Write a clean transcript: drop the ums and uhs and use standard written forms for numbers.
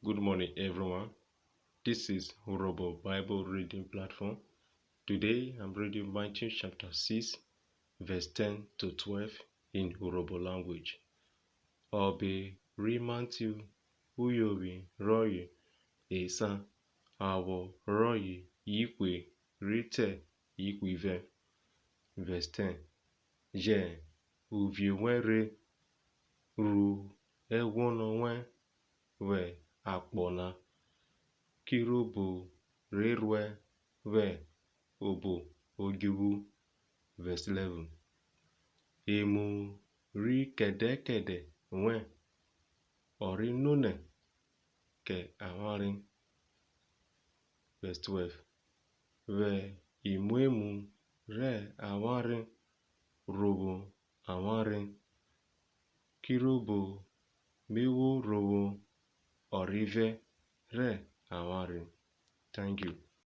Good morning, everyone. This is Urobo Bible Reading Platform. Today, I'm reading Matthew chapter 6, verse 10 to 12 in Urobo language. Obe Matthew Uyobi Royi Esa Awo Royi Yikwe Rite Yikwive. Verse 10. Je Uviewere Ru Ewonowe We Akpona Kirobo Rerwe We Obo Ogiwu. Verse 11. Emu ri kede we ori nune ke amarin. Verse 12. We imuemu re amarin robo amarin kirobo mewo robo orive re amarin. Thank you.